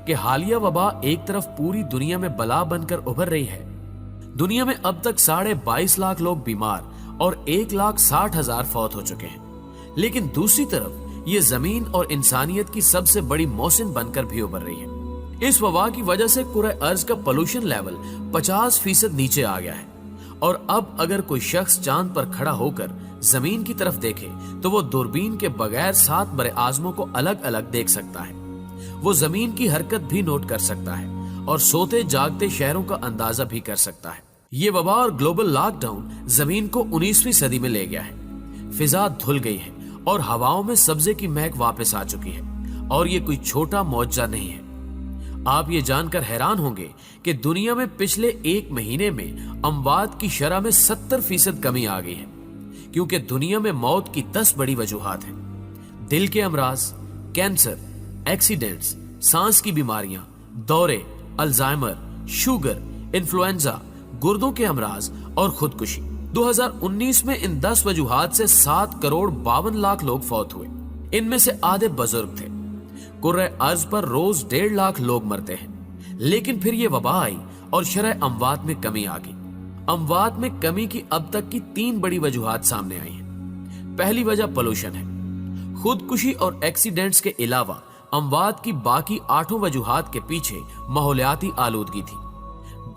کہ حالیہ وبا ایک طرف پوری دنیا میں بلا بن کر ابھر رہی ہے. دنیا میں اب تک 22.5 لاکھ لوگ بیمار اور 1,60,000 فوت ہو چکے ہیں. لیکن دوسری طرف یہ زمین اور انسانیت کی سب سے بڑی موسم بن کر بھی ابھر رہی ہے. اس وبا کی وجہ سے کرۂ ارض کا پولوشن لیول 50% نیچے آ گیا ہے. اور اب اگر کوئی شخص چاند پر کھڑا ہو کر زمین کی طرف دیکھے تو وہ دوربین کے بغیر 7 بر اعظموں کو الگ الگ دیکھ سکتا ہے. وہ زمین کی حرکت بھی نوٹ کر سکتا ہے اور سوتے جاگتے شہروں کا اندازہ بھی کر سکتا ہے. یہ وبا اور گلوبل لاک ڈاؤن زمین کو 19ویں صدی میں لے گیا ہے. فضا دھل گئی ہے اور ہواؤں میں سبزے کی مہک واپس آ چکی ہے. اور یہ کوئی چھوٹا معجزہ نہیں ہے. آپ یہ جان کر حیران ہوں گے کہ دنیا میں پچھلے 1 مہینے میں اموات کی شرح میں 70% کمی آ گئی ہے. کیونکہ دنیا میں موت کی 10 بڑی وجوہات ہیں. دل کے امراض، کینسر، ایکسیڈنٹس، سانس کی بیماریاں، دورے، الزائمر، شوگر، انفلوئنزا، گردوں کے امراض اور خودکشی. 2019 میں ان 10 وجوہات سے 7,52,00,000 لوگ فوت ہوئے. ان میں سے آدھے بزرگ تھے. کرۂ ارض پر روز 1.5 لاکھ لوگ مرتے ہیں. لیکن پھر یہ وبا آئی اور شرح اموات میں کمی آ گئی. اموات میں کمی کی اب تک کی 3 بڑی وجوہات سامنے آئی ہیں. پہلی وجہ پولوشن ہے. خودکشی اور ایکسیڈنٹس کے علاوہ اموات کی باقی 8 وجوہات کے پیچھے ماحولیاتی آلودگی تھی.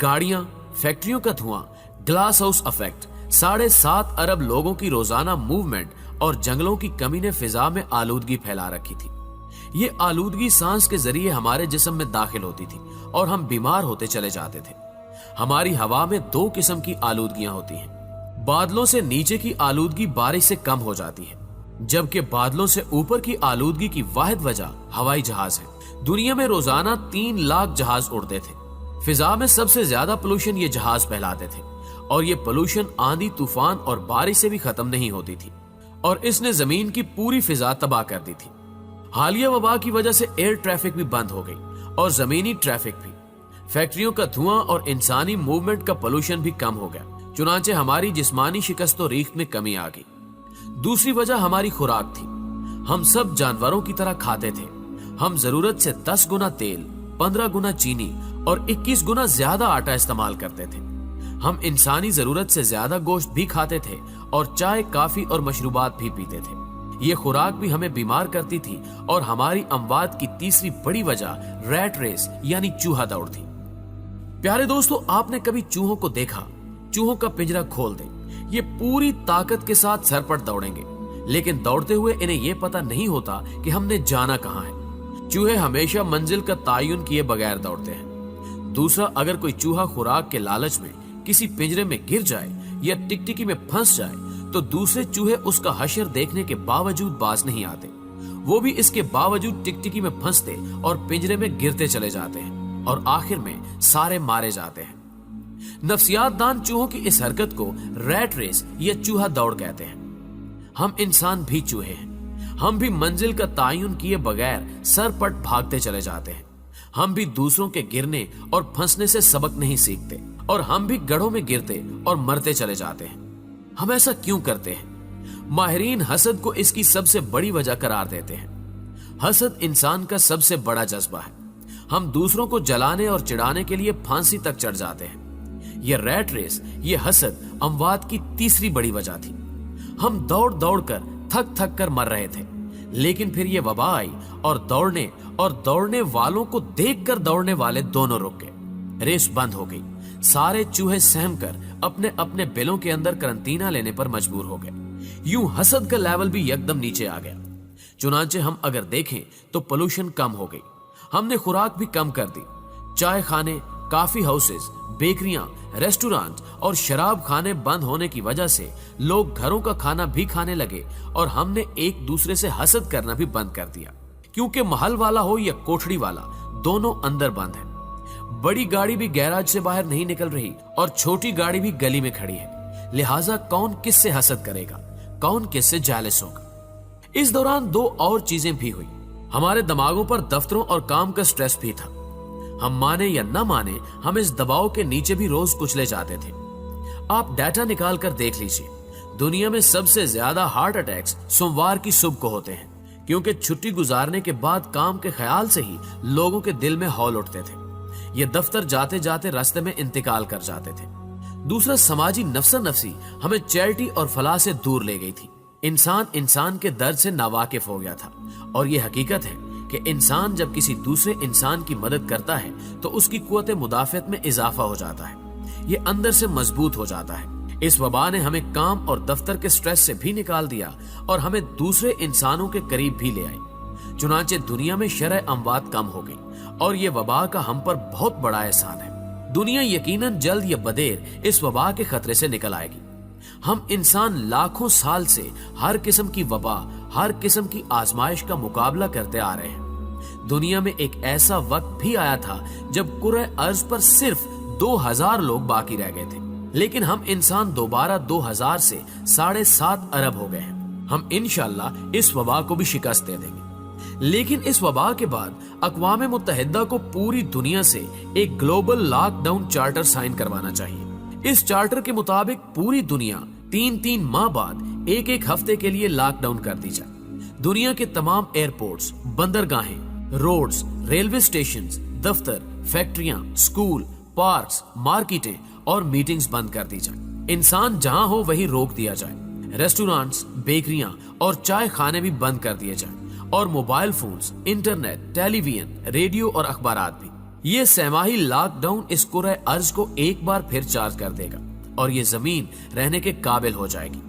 گاڑیاں، فیکٹریوں کا دھواں، گلاس ہاؤس ایفیکٹ، 7.5 ارب لوگوں کی روزانہ موومنٹ اور جنگلوں کی کمی نے فضا میں آلودگی پھیلا رکھی تھی. یہ آلودگی سانس کے ذریعے ہمارے جسم میں داخل ہوتی تھی اور ہم بیمار ہوتے چلے جاتے تھے. ہماری ہوا میں 2 قسم کی آلودگیاں ہوتی ہیں. بادلوں سے نیچے کی آلودگی بارش سے کم ہو جاتی ہے، جبکہ بادلوں سے اوپر کی آلودگی کی واحد وجہ ہوائی جہاز ہے. دنیا میں روزانہ 3 لاکھ جہاز اڑتے تھے. فضا میں سب سے زیادہ پولوشن یہ جہاز پھیلاتے تھے اور یہ پولوشن آندھی، طوفان اور بارش سے بھی ختم نہیں ہوتی تھی اور اس نے زمین کی پوری فضا تباہ کر دی تھی. حالیہ وبا کی وجہ سے ایئر ٹریفک بھی بند ہو گئی اور زمینی ٹریفک بھی. فیکٹریوں کا دھواں اور انسانی موومنٹ کا پولوشن بھی کم ہو گیا. چنانچہ ہماری جسمانی شکست و ریخت میں کمی آ گئی. دوسری وجہ ہماری خوراک تھی. ہم سب جانوروں کی طرح کھاتے تھے. ہم ضرورت سے 10 گنا تیل، 15 گنا چینی اور 21 گنا زیادہ آٹا استعمال کرتے تھے. ہم انسانی ضرورت سے زیادہ گوشت بھی کھاتے تھے اور چائے، کافی اور مشروبات بھی پیتے تھے. یہ خوراک بھی ہمیں بیمار کرتی تھی اور ہماری اموات کی تیسری بڑی وجہ ریٹ ریس یعنی چوہا دوڑ تھی. پیارے دوستو، آپ نے کبھی چوہوں کو دیکھا؟ چوہوں کا پنجرا کھول دیں، یہ پوری طاقت کے ساتھ سر پر دوڑیں گے، لیکن دوڑتے ہوئے انہیں یہ پتا نہیں ہوتا کہ ہم نے جانا کہاں ہے. چوہے ہمیشہ منزل کا تعین کیے بغیر دوڑتے ہیں. دوسرا، اگر کوئی چوہا خوراک کے لالچ میں کسی پنجرے میں گر جائے یا ٹکٹکی میں پھنس جائے تو دوسرے چوہے اس کا حشر دیکھنے کے باوجود باز نہیں آتے. وہ بھی اس کے باوجود ٹکٹکی میں پھنستے اور پنجرے میں گرتے چلے جاتے ہیں اور آخر میں سارے مارے جاتے ہیں. نفسیات دان چوہوں کی اس حرکت کو ریٹ ریس یا چوہا دوڑ کہتے ہیں. ہم انسان بھی چوہے ہیں. ہم بھی منزل کا تعین کیے بغیر سر پٹ بھاگتے چلے جاتے ہیں. ہم بھی دوسروں کے گرنے اور پھنسنے سے سبق نہیں سیکھتے اور ہم بھی گڑھوں میں گرتے اور مرتے چلے جاتے ہیں. ہم ایسا کیوں کرتے ہیں؟ ماہرین حسد کو اس کی سب سے بڑی وجہ قرار دیتے ہیں. حسد انسان کا سب سے بڑا جذبہ ہے. ہم دوسروں کو جلانے اور چڑھانے کے لیے پھانسی تک چڑھ جاتے ہیں. یہ ریٹ ریس، یہ حسد اموات کی تیسری بڑی وجہ تھی. ہم دوڑ دوڑ کر تھک تھک کر مر رہے تھے، لیکن پھر یہ وبا آئی اور دوڑنے والوں کو دیکھ کر دوڑنے والے دونوں رک گئے. ریس بند ہو گئی. سارے چوہے سہم کر اپنے اپنے بلوں کے اندر کرنٹینہ لینے پر مجبور ہو گئے. یوں حسد کا لیول بھی یکدم نیچے آ گیا. چنانچہ ہم اگر دیکھیں تو پولوشن کم ہو گئی. ہم نے خوراک بھی کم کر دی. چائے خانے، کافی ہاؤسز، بیکریاں، ریسٹورانٹ اور شراب خانے بند ہونے کی وجہ سے لوگ گھروں کا کھانا بھی کھانے لگے اور ہم نے ایک دوسرے سے حسد کرنا بھی بند کر دیا. کیونکہ محل والا ہو یا کوٹھڑی والا، دونوں اندر بند ہیں. بڑی گاڑی بھی گیراج سے باہر نہیں نکل رہی اور چھوٹی گاڑی بھی گلی میں کھڑی ہے. لہٰذا کون کس سے حسد کرے گا؟ کون کس سے جالس ہوگا؟ اس دوران 2 اور چیزیں بھی ہوئی. ہمارے دماغوں پر دفتروں اور کام کا سٹریس بھی تھا. ہم مانے یا نہ مانے، ہم اس دباؤ کے نیچے بھی روز کچلے جاتے تھے. آپ ڈیٹا نکال کر دیکھ لیجئے. دنیا میں سب سے زیادہ ہارٹ اٹیکس سوموار کی صبح کو ہوتے ہیں، کیونکہ چھٹی گزارنے کے بعد کام کے خیال سے ہی لوگوں کے دل میں ہول اٹھتے تھے. یہ دفتر جاتے جاتے راستے میں انتقال کر جاتے تھے. دوسرا سماجی نفسا نفسی ہمیں چیریٹی اور فلاح سے دور لے گئی تھی. انسان کے درد سے ناواقف ہو گیا تھا. اور یہ حقیقت ہے کہ انسان جب کسی دوسرے انسان کی مدد کرتا ہے تو اس کی قوت مدافعت میں اضافہ ہو جاتا ہے. یہ اندر سے مضبوط ہو جاتا ہے. اس وبا نے ہمیں کام اور دفتر کے سٹریس سے بھی نکال دیا اور ہمیں دوسرے انسانوں کے قریب بھی لے آئی. چنانچہ دنیا میں شرح اموات کم ہو گئی اور یہ وبا کا ہم پر بہت بڑا احسان ہے. دنیا یقیناً جلد یا بدیر اس وبا کے خطرے سے نکل آئے گی. ہم انسان لاکھوں سال سے ہر قسم کی وبا، ہر قسم کی آزمائش کا مقابلہ کرتے آ رہے ہیں. دنیا میں ایک ایسا وقت بھی آیا تھا جب کرۂ ارض پر صرف 2000 لوگ باقی رہ گئے تھے، لیکن ہم انسان دوبارہ 2000 سے 7.5 ارب ہو گئے ہیں. ہم انشاءاللہ اس وبا کو بھی شکست دے دیں گے. لیکن اس وبا کے بعد اقوام متحدہ کو پوری دنیا سے ایک global lockdown charter sign کروانا چاہیے. اس چارٹر کے مطابق پوری دنیا 3 ماہ بعد ایک ہفتے کے لیے لاک ڈاؤن کر دی جائے. دنیا کے تمام ایئرپورٹس، بندرگاہیں، روڈز، ریلوے اسٹیشنز، دفتر، فیکٹریاں، اسکول، پارکس، مارکیٹیں اور میٹنگز بند کر دی جائیں. انسان جہاں ہو وہیں روک دیا جائے. ریسٹورانٹس، بیکریاں اور چائے خانے بھی بند کر دیے جائیں اور موبائل فونز، انٹرنیٹ، ٹیلی ویژن، ریڈیو اور اخبارات بھی. یہ سہ-ماہی لاک ڈاؤن اس کرۂ ارض کو ایک بار پھر چارج کر دے گا اور یہ زمین رہنے کے قابل ہو جائے گی.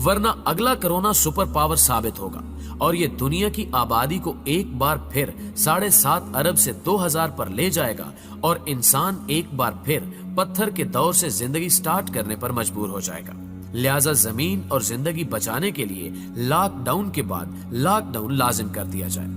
ورنہ اگلا کرونا سپر پاور ثابت ہوگا اور یہ دنیا کی آبادی کو ایک بار پھر 7.5 ارب سے 2000 پر لے جائے گا اور انسان ایک بار پھر پتھر کے دور سے زندگی سٹارٹ کرنے پر مجبور ہو جائے گا. لہٰذا زمین اور زندگی بچانے کے لیے لاک ڈاؤن کے بعد لاک ڈاؤن لازم کر دیا جائے.